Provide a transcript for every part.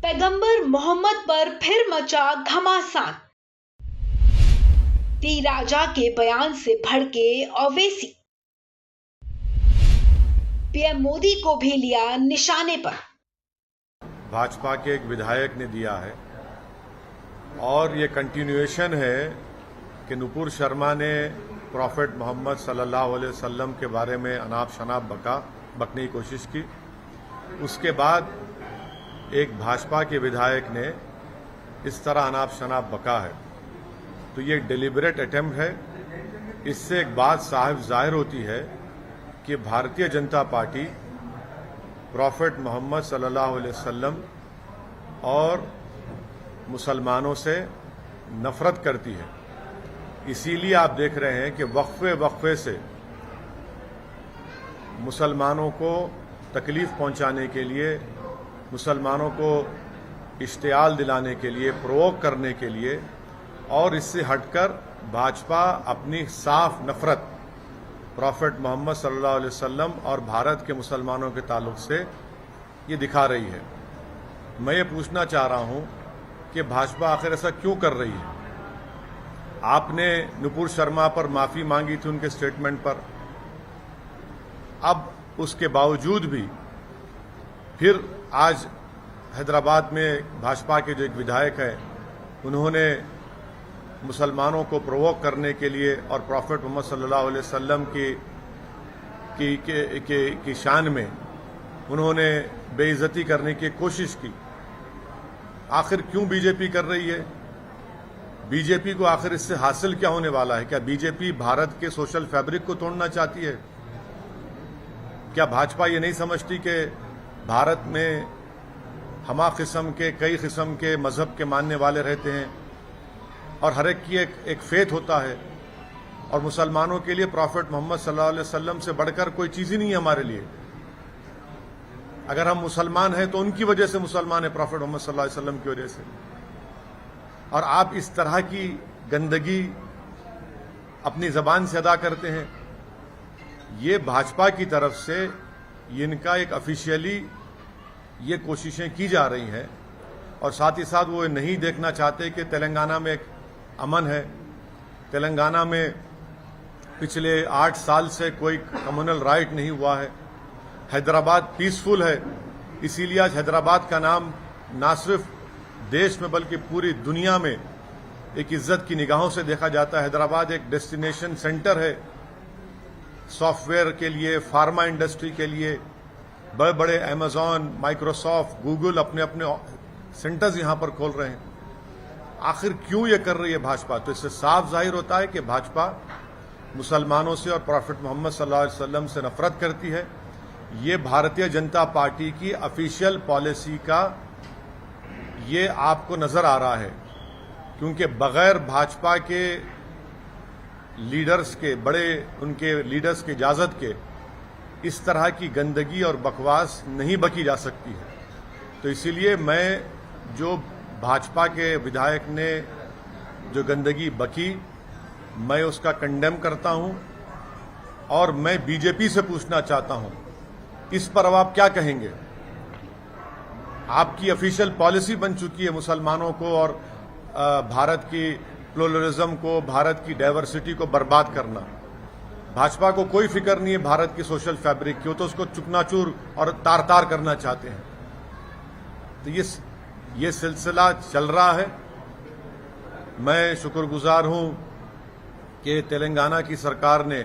पैगंबर मोहम्मद पर फिर मचा घमासान। टी राजा के बयान से भड़के ओवैसी। पीएम मोदी को भी लिया निशाने पर। भाजपा के एक विधायक ने दिया है और ये कंटिन्यूएशन है कि नुपुर शर्मा ने प्रॉफेट मोहम्मद सल्लल्लाहु अलैहि वसल्लम के बारे में अनाप शनाप बकने की कोशिश की। उसके बाद एक भाजपा के विधायक ने इस तरह अनाप शनाप बका है, तो ये डिलिबरेट अटेम्प्ट है। इससे एक बात साफ जाहिर होती है कि भारतीय जनता पार्टी प्रॉफेट मोहम्मद सल्लल्लाहु अलैहि वसल्लम और मुसलमानों से नफरत करती है। इसीलिए आप देख रहे हैं कि वक्फे से मुसलमानों को तकलीफ पहुंचाने के लिए, मुसलमानों को इश्तियाल दिलाने के लिए, प्रोवोक करने के लिए और इससे हटकर भाजपा अपनी साफ नफरत प्रॉफेट मोहम्मद सल्लल्लाहु अलैहि वसल्लम और भारत के मुसलमानों के ताल्लुक से ये दिखा रही है। मैं ये पूछना चाह रहा हूं कि भाजपा आखिर ऐसा क्यों कर रही है? आपने नुपुर शर्मा पर माफी मांगी थी उनके स्टेटमेंट पर, अब उसके बावजूद भी फिर आज हैदराबाद में भाजपा के जो एक विधायक है, उन्होंने मुसलमानों को प्रोवोक करने के लिए और प्रॉफेट मोहम्मद सल्लल्लाहु अलैहि वसल्लम की शान में उन्होंने बेइज्जती करने की कोशिश की। आखिर क्यों बीजेपी कर रही है? बीजेपी को आखिर इससे हासिल क्या होने वाला है? क्या बीजेपी भारत के सोशल फैब्रिक को तोड़ना चाहती है? क्या भाजपा ये नहीं समझती कि भारत में हमा किस्म के, कई किस्म के मजहब के मानने वाले रहते हैं और हर एक की एक फेथ होता है, और मुसलमानों के लिए प्रॉफेट मोहम्मद सल्लल्लाहु अलैहि वसल्लम से बढ़कर कोई चीज ही नहीं है हमारे लिए। अगर हम मुसलमान हैं तो उनकी वजह से मुसलमान है, प्रॉफेट मोहम्मद सल्लल्लाहु अलैहि वसल्लम की वजह से। और आप इस तरह की गंदगी अपनी जबान से अदा करते हैं। ये भाजपा की तरफ से इनका एक ऑफिशियली ये कोशिशें की जा रही हैं, और साथ ही साथ वो नहीं देखना चाहते कि तेलंगाना में एक अमन है। तेलंगाना में पिछले 8 साल से कोई कम्युनल राइट नहीं हुआ है। हैदराबाद पीसफुल है, इसीलिए आज हैदराबाद का नाम ना सिर्फ देश में बल्कि पूरी दुनिया में एक इज्जत की निगाहों से देखा जाता है। हैदराबाद एक डेस्टिनेशन सेंटर है सॉफ्टवेयर के लिए, फार्मा इंडस्ट्री के लिए। बड़े बड़े अमेजॉन, माइक्रोसॉफ्ट, गूगल अपने अपने सेंटर्स यहां पर खोल रहे हैं। आखिर क्यों ये कर रही है भाजपा? तो इससे साफ जाहिर होता है कि भाजपा मुसलमानों से और प्रॉफेट मोहम्मद सल्लल्लाहु अलैहि वसल्लम से नफरत करती है। ये भारतीय जनता पार्टी की ऑफिशियल पॉलिसी का ये आपको नजर आ रहा है, क्योंकि बगैर भाजपा के लीडर्स के, बड़े उनके लीडर्स की इजाजत के इस तरह की गंदगी और बकवास नहीं बकी जा सकती है। तो इसीलिए मैं, जो भाजपा के विधायक ने जो गंदगी बकी, मैं उसका कंडेम करता हूं और मैं बीजेपी से पूछना चाहता हूं, इस पर अब आप क्या कहेंगे? आपकी ऑफिशियल पॉलिसी बन चुकी है मुसलमानों को और भारत की प्लुरलिज्म को, भारत की डाइवर्सिटी को बर्बाद करना। भाजपा को कोई फिक्र नहीं है भारत की सोशल फैब्रिक की, तो उसको चुकनाचूर और तार तार करना चाहते हैं। तो ये सिलसिला चल रहा है। मैं शुक्रगुजार हूं कि तेलंगाना की सरकार ने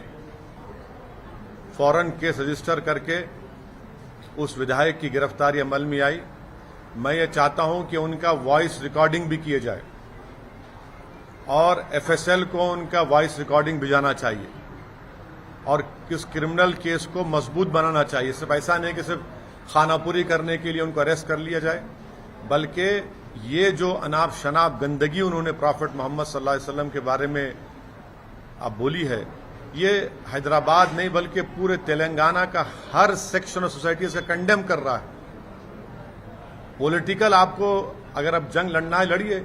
फौरन केस रजिस्टर करके उस विधायक की गिरफ्तारी अमल में आई। मैं ये चाहता हूं कि उनका वॉइस रिकॉर्डिंग भी किए जाए और एफएसएल को उनका वॉइस रिकॉर्डिंग भिजाना चाहिए और इस क्रिमिनल केस को मजबूत बनाना चाहिए। सिर्फ ऐसा नहीं कि सिर्फ खानापुरी करने के लिए उनको अरेस्ट कर लिया जाए, बल्कि ये जो अनाप शनाप गंदगी उन्होंने प्रॉफेट मोहम्मद सल्लल्लाहु अलैहि वसल्लम के बारे में अब बोली है, ये हैदराबाद नहीं बल्कि पूरे तेलंगाना का हर सेक्शन ऑफ सोसाइटी से कंडेम कर रहा है। पॉलिटिकल आपको अगर अब जंग लड़ना है लड़िए,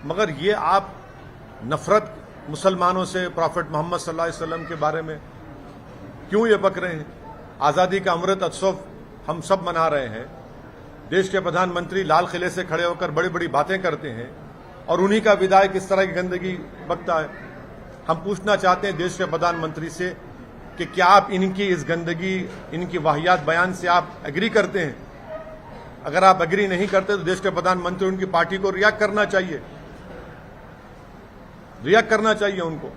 मगर ये आप नफरत मुसलमानों से, प्रॉफेट मोहम्मद सल्लल्लाहु अलैहि वसल्लम के बारे में क्यों ये बक रहे हैं? आज़ादी का अमृत उत्सव हम सब मना रहे हैं, देश के प्रधानमंत्री लाल किले से खड़े होकर बड़ी बड़ी बातें करते हैं और उन्हीं का विधायक इस तरह की गंदगी बकता है। हम पूछना चाहते हैं देश के प्रधानमंत्री से कि क्या आप इनकी इस गंदगी, इनकी वाहियात बयान से आप एग्री करते हैं? अगर आप एग्री नहीं करते तो देश के प्रधानमंत्री उनकी पार्टी को रिएक्ट करना चाहिए उनको।